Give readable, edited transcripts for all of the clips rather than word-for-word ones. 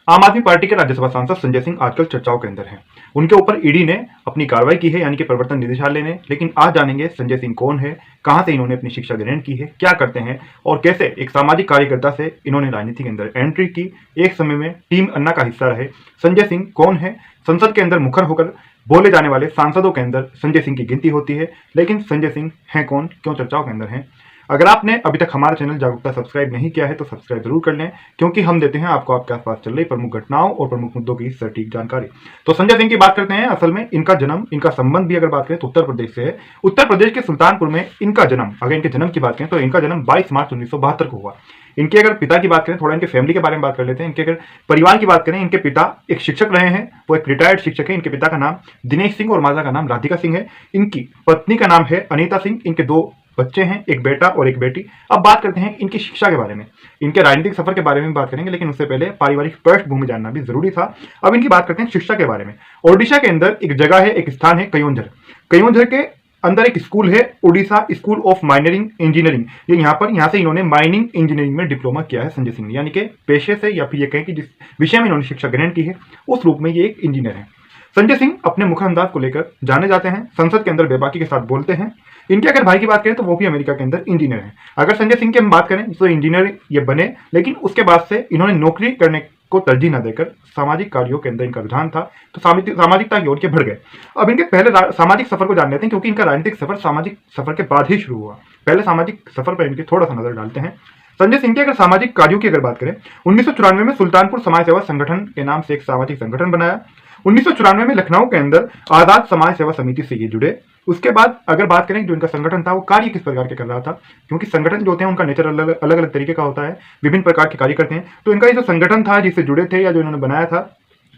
आम आदमी पार्टी के राज्यसभा सांसद संजय सिंह आजकल चर्चाओं के अंदर हैं। उनके ऊपर ईडी ने अपनी कार्रवाई की है, यानी कि प्रवर्तन निदेशालय ने। लेकिन आज जानेंगे संजय सिंह कौन है, कहां से इन्होंने अपनी शिक्षा ग्रहण की है, क्या करते हैं और कैसे एक सामाजिक कार्यकर्ता से इन्होंने राजनीति के अंदर एंट्री की, एक समय में टीम अन्ना का हिस्सा रहे। संजय सिंह कौन है? संसद के अंदर मुखर होकर बोले जाने वाले सांसदों के अंदर संजय सिंह की गिनती होती है। लेकिन संजय सिंह हैं कौन, क्यों चर्चाओं के अंदर हैं? अगर आपने अभी तक हमारा चैनल जागरूकता सब्सक्राइब नहीं किया है तो सब्सक्राइब जरूर कर लें, क्योंकि हम देते हैं आपको आपके आसपास चल रही प्रमुख घटनाओं और प्रमुख मुद्दों की सटीक जानकारी। तो संजय सिंह की बात करते हैं। असल में इनका जन्म, इनका संबंध भी अगर बात करें तो उत्तर प्रदेश से है। उत्तर प्रदेश के सुल्तानपुर में इनका जन्म, अगर इनके जन्म की बात करें तो इनका जन्म 22 मार्च 1972 को हुआ। इनके अगर पिता की बात करें, थोड़ा इनके फैमिली के बारे में बात कर लेते हैं। इनके अगर परिवार की बात करें, इनके पिता एक शिक्षक रहे हैं, वो एक रिटायर्ड शिक्षक है। इनके पिता का नाम दिनेश सिंह और माता का नाम राधिका सिंह है। इनकी पत्नी का नाम है अनीता सिंह। इनके 2 बच्चे हैं, एक बेटा और एक बेटी। अब बात करते हैं इनकी शिक्षा के बारे में, इनके राजनीतिक सफर के बारे में बात करेंगे, लेकिन उससे पहले पारिवारिक पृष्ठभूमि जानना भी जरूरी था। अब इनकी बात करते हैं शिक्षा के बारे में। ओडिशा के अंदर एक जगह है, एक स्थान है कयोंझर। कयोंझर के अंदर एक स्कूल है, Orissa school of mining engineering. ये यहाँ से इन्होंने माइनिंग इंजीनियरिंग में डिप्लोमा किया है संजय सिंह ने, यानी कि पेशे से या फिर ये कहें कि जिस विषय में इन्होंने शिक्षा ग्रहण की है उस रूप में ये एक इंजीनियर है। संजय सिंह अपने मुखर अंदाज को लेकर जाने जाते हैं, संसद के अंदर बेबाकी के साथ बोलते हैं। इनके अगर भाई की बात करें तो वो भी अमेरिका के अंदर इंजीनियर हैं। अगर संजय सिंह की हम बात करें तो इंजीनियर ये बने, लेकिन उसके बाद से इन्होंने नौकरी करने को तरजीह न देकर सामाजिक कार्यों के अंदर इनका रुझान था, तो सामाजिकता की ओर के बढ़ गए। अब इनके पहले सामाजिक सफर को जान लेते हैं, क्योंकि इनका राजनीतिक सफर सामाजिक सफर के बाद ही शुरू हुआ। पहले सामाजिक सफर पर इनके थोड़ा सा नजर डालते हैं। संजय सिंह के अगर सामाजिक कार्यों की अगर बात करें, 1994 में सुल्तानपुर समाज सेवा संगठन के नाम से एक सामाजिक संगठन बनाया। 1994 में लखनऊ के अंदर आजाद समाज सेवा समिति से ये जुड़े। उसके बाद अगर बात करें जो इनका संगठन था वो कार्य किस प्रकार के कर रहा था, क्योंकि संगठन जो होते हैं उनका नेचर अलग अलग तरीके का होता है, विभिन्न प्रकार के कार्य करते हैं। तो इनका ये जो संगठन था जिससे जुड़े थे या जो इन्होंने बनाया था,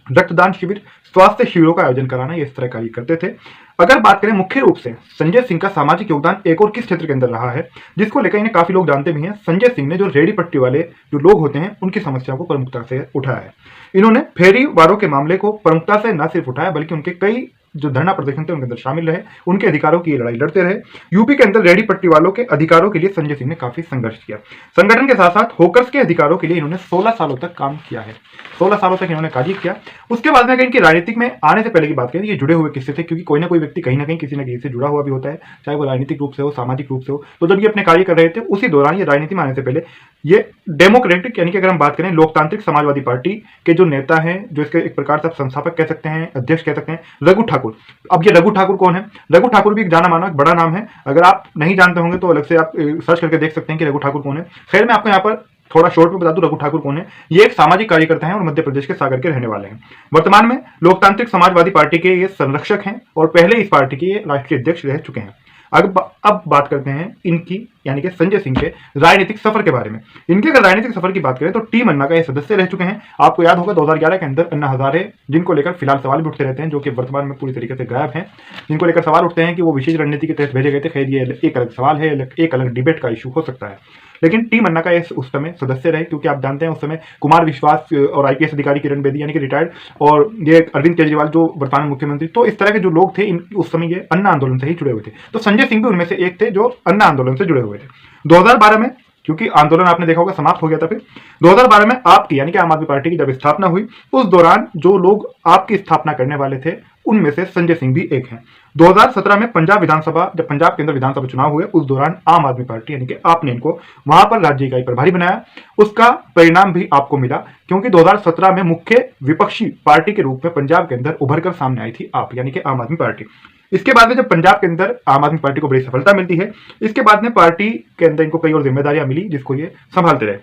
रक्तदान शिविर, स्वास्थ्य शिविरों का आयोजन कराना, ये इस तरह कार्य करते थे। अगर बात करें मुख्य रूप से संजय सिंह का सामाजिक योगदान एक और किस क्षेत्र के अंदर रहा है, जिसको लेकर इन्हें काफी लोग जानते भी हैं, संजय सिंह ने जो रेहड़ी पट्टी वाले जो लोग होते हैं उनकी समस्या को प्रमुखता से उठाया है। इन्होंने फेरीवारों के मामले को प्रमुखता से न सिर्फ उठाया, बल्कि उनके कई जो धरना प्रदर्शन थे उनके अंदर शामिल रहे, उनके अधिकारों की लड़ाई लड़ते रहे। यूपी के अंदर रेहड़ी पट्टी वालों के अधिकारों के लिए संजय सिंह ने काफी संघर्ष किया। संगठन के साथ साथ होकर्स के अधिकारों के लिए इन्होंने 16 सालों तक काम किया है। 16 सालों तक इन्होंने कार्य किया। उसके बाद में अगर इनकी राजनीतिक में आने से पहले की बात करें, ये जुड़े हुए किससे थे, क्योंकि कोई ना कोई व्यक्ति कहीं ना कहीं किसी न किसी से जुड़ा हुआ भी होता है, चाहे वो राजनीतिक रूप से हो, सामाजिक रूप से हो। तो जब ये अपने कार्य कर रहे थे उसी दौरान, ये राजनीति में आने से पहले, ये डेमोक्रेटिक यानी कि अगर हम बात करें लोकतांत्रिक समाजवादी पार्टी के जो नेता हैं, जो इसके एक प्रकार से संस्थापक कह सकते हैं, अध्यक्ष कह सकते हैं, रघु ठाकुर। अब ये रघु ठाकुर कौन है? रघु ठाकुर भी एक जाना माना बड़ा नाम है। अगर आप नहीं जानते होंगे तो अलग से आप सर्च करके देख सकते हैं कि रघु ठाकुर कौन है। खैर, मैं आपको यहाँ पर थोड़ा शॉर्ट में बता दूं रघु ठाकुर कौन है। ये एक सामाजिक कार्यकर्ता हैं और मध्य प्रदेश के सागर के रहने वाले हैं। वर्तमान में लोकतांत्रिक समाजवादी पार्टी के ये संरक्षक हैं और पहले इस पार्टी के राष्ट्रीय अध्यक्ष रह चुके हैं। अब बात करते हैं इनकी यानी कि संजय सिंह के राजनीतिक सफर के बारे में। इनके अगर राजनीतिक सफर की बात करें तो टीम अन्ना का ये सदस्य रह चुके हैं। आपको याद होगा 2011 के अंदर अन्ना हजारे, जिनको लेकर फिलहाल सवाल भी उठते रहते हैं, जो कि वर्तमान में पूरी तरीके से गायब हैं, जिनको लेकर सवाल उठते हैं कि वो विशेष रणनीति के तहत भेजे गए थे। खैर, ये एक अलग सवाल है, एक अलग डिबेट का इशू हो सकता है। लेकिन टीम अन्ना का उस समय सदस्य रहे, क्योंकि आप जानते हैं उस समय कुमार विश्वास और आईपीएस अधिकारी किरण बेदी यानी कि रिटायर्ड, और ये अरविंद केजरीवाल जो वर्तमान मुख्यमंत्री, तो इस तरह के जो लोग थे उस समय ये अन्ना आंदोलन से ही जुड़े हुए थे। तो संजय सिंह भी उनमें से एक थे जो अन्ना आंदोलन से जुड़े हुए थे। 2012 में, क्योंकि आंदोलन आपने देखा होगा समाप्त हो गया था, फिर 2012 में आपकी यानी कि आम आदमी पार्टी की जब स्थापना हुई, उस दौरान जो लोग आपकी स्थापना करने वाले थे उनमें से संजय सिंह भी एक हैं। 2017 में पंजाब विधानसभा, जब पंजाब के अंदर विधानसभा चुनाव हुए, उस दौरान आम आदमी पार्टी यानी कि आपने इनको वहां पर राज्य इकाई प्रभारी बनाया। उसका परिणाम भी आपको मिला, क्योंकि 2017 में मुख्य विपक्षी पार्टी के रूप में पंजाब के अंदर उभर कर सामने आई थी आप यानी कि आम आदमी पार्टी। इसके बाद में जब पंजाब के अंदर आम आदमी पार्टी को बड़ी सफलता मिलती है, इसके बाद में पार्टी के अंदर इनको कई और जिम्मेदारियां मिली, जिसको ये संभालते रहे।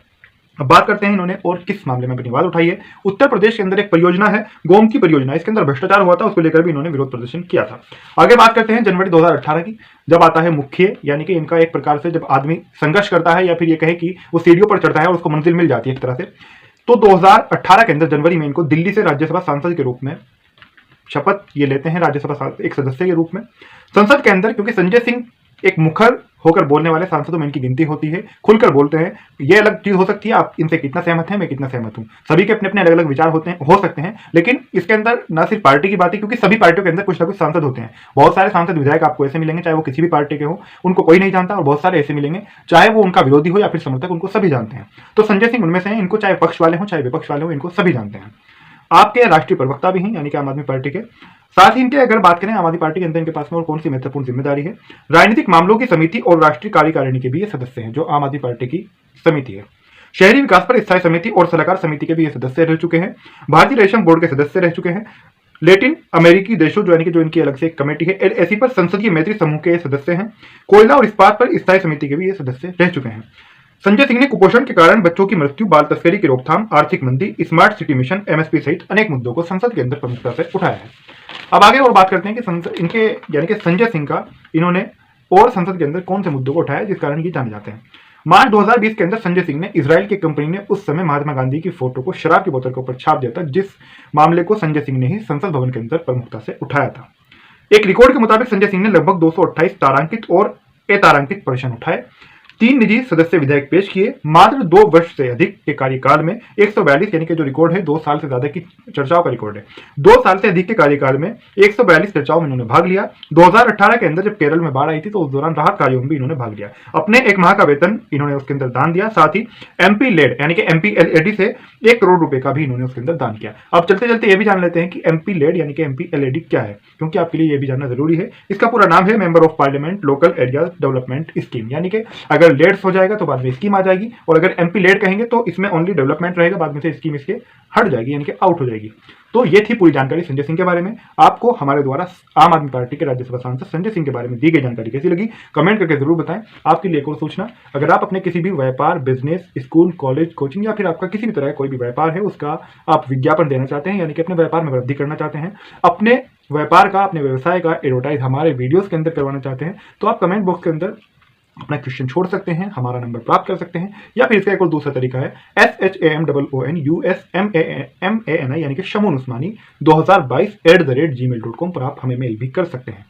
अब बात करते हैं इन्होंने और किस मामले में अपनी आवाज उठाई है। उत्तर प्रदेश के अंदर एक परियोजना है गोमती परियोजना, इसके अंदर भ्रष्टाचार हुआ था, उसको लेकर भी इन्होंने विरोध प्रदर्शन किया था। आगे बात करते हैं जनवरी 2018 की, जब आता है मुख्य यानी कि इनका एक प्रकार से जब आदमी संघर्ष करता है या फिर ये कहे कि वो सीढ़ियों पर चढ़ता है और उसको मंजिल मिल जाती है एक तरह से, तो 2018 के अंदर जनवरी में इनको दिल्ली से राज्यसभा सांसद के रूप में शपथ ये लेते हैं, राज्यसभा एक सदस्य के रूप में संसद के अंदर। क्योंकि संजय सिंह एक मुखर होकर बोलने वाले सांसदों में इनकी गिनती होती है, खुलकर बोलते हैं। ये अलग चीज हो सकती है आप इनसे कितना सहमत हैं, मैं कितना सहमत हूँ, सभी के अपने अपने अलग अलग विचार होते हैं, हो सकते हैं, लेकिन इसके अंदर ना सिर्फ पार्टी की बात है, क्योंकि सभी पार्टियों के अंदर कुछ ना कुछ सांसद होते हैं। बहुत सारे सांसद विधायक आपको ऐसे मिलेंगे चाहे वो किसी भी पार्टी के हो, उनको कोई नहीं जानता, और बहुत सारे ऐसे मिलेंगे चाहे वो उनका विरोधी हो या फिर समर्थक, उनको सभी जानते हैं। तो संजय सिंह उनमें से हैं, इनको चाहे पक्ष वाले हों चाहे विपक्ष वाले हों, इनको सभी जानते हैं। आपके राष्ट्रीय प्रवक्ता भी हैं यानी कि आम आदमी पार्टी के। साथ ही इनके अगर बात करें आम आदमी पार्टी के अंदर इनके पास में और कौन सी महत्वपूर्ण जिम्मेदारी है, राजनीतिक मामलों की समिति और राष्ट्रीय कार्यकारिणी के भी ये सदस्य हैं, जो आम आदमी पार्टी की समिति है। शहरी विकास पर स्थायी समिति और सलाहकार समिति के भी ये सदस्य रह चुके हैं। भारतीय रेशम बोर्ड के सदस्य रह चुके हैं। लैटिन अमेरिकी देशों जो यानी कि जो इनकी अलग से एक कमेटी है, LAC पर संसदीय मैत्री समूह के सदस्य हैं। कोयला और इस्पात पर स्थायी समिति के भी ये सदस्य रह चुके हैं। संजय सिंह ने कुपोषण के कारण बच्चों की मृत्यु, बाल तस्करी की रोकथाम, आर्थिक मंदी, स्मार्ट सिटी मिशन, MSP सहित अनेक मुद्दों को संसद के अंदर प्रमुखता से उठाया है। अब आगे और बात करते हैं कि इनके यानी कि संजय सिंह का इन्होंने और संसद के अंदर कौन से मुद्दों को उठाया जिस कारण ये जाने जाते हैं। मार्च 2020 के अंदर संजय सिंह ने इजराइल की कंपनी ने उस समय महात्मा गांधी की फोटो को शराब की बोतल के ऊपर छाप दिया था, जिस मामले को संजय सिंह ने ही संसद भवन के अंदर प्रमुखता से उठाया था। एक रिकॉर्ड के मुताबिक संजय सिंह ने लगभग 228 तारांकित और अतारांकित प्रश्न उठाए, 3 निजी सदस्य विधेयक पेश किए। मात्र 2 वर्ष से अधिक के कार्यकाल में 142 यानी कि जो रिकॉर्ड है 2 साल से ज्यादा की चर्चाओं का रिकॉर्ड है, 2 साल से अधिक के कार्यकाल में 142 चर्चाओं में इन्होंने भाग लिया। 2018 के अंदर जब केरल में बाढ़ आई थी तो उस दौरान राहत कार्यों में भी इन्होंने भाग लिया। अपने 1 माह का वेतन इन्होंने उसके अंदर दान दिया। साथ ही MP लेड यानी कि MPLAD से 1 करोड़ रुपए का भी इन्होंने उसके अंदर दान किया। अब चलते चलते ये भी जान लेते हैं कि MP लेड यानी कि MPLAD क्या है, क्योंकि आपके लिए ये भी जानना जरूरी है। इसका पूरा नाम है member of parliament local area development scheme, यानी कि अगर लेड्स हो जाएगा तो बाद में स्कीम आ जाएगी, और अगर MP लेड कहेंगे तो इसमें ओनली डेवलपमेंट रहेगा, बाद में से स्कीम इसके हट जाएगी यानी कि आउट हो जाएगी। तो ये थी पूरी जानकारी संजय सिंह के बारे में। आपको हमारे द्वारा आम आदमी पार्टी के राज्यसभा सांसद संजय सिंह के बारे में दी गई जानकारी कैसी लगी, कमेंट करके जरूर बताएं। आपके लिए एक और सूचना, अगर आप अपने किसी भी व्यापार, बिजनेस, स्कूल, कॉलेज, कोचिंग या फिर आपका किसी भी तरह का कोई भी व्यापार है, उसका आप विज्ञापन देना चाहते हैं यानी कि अपने व्यापार में वृद्धि करना चाहते हैं, अपने व्यापार का, अपने व्यवसाय का एडवर्टाइज हमारे वीडियोस के अंदर करवाना चाहते हैं, तो आप कमेंट बॉक्स के अंदर अपना क्वेश्चन छोड़ सकते हैं, हमारा नंबर प्राप्त कर सकते हैं, या फिर इसका एक और दूसरा तरीका है SHAMONUSMANI यानी कि शमून उस्मानी 2022 @gmail.com पर आप हमें मेल भी कर सकते हैं।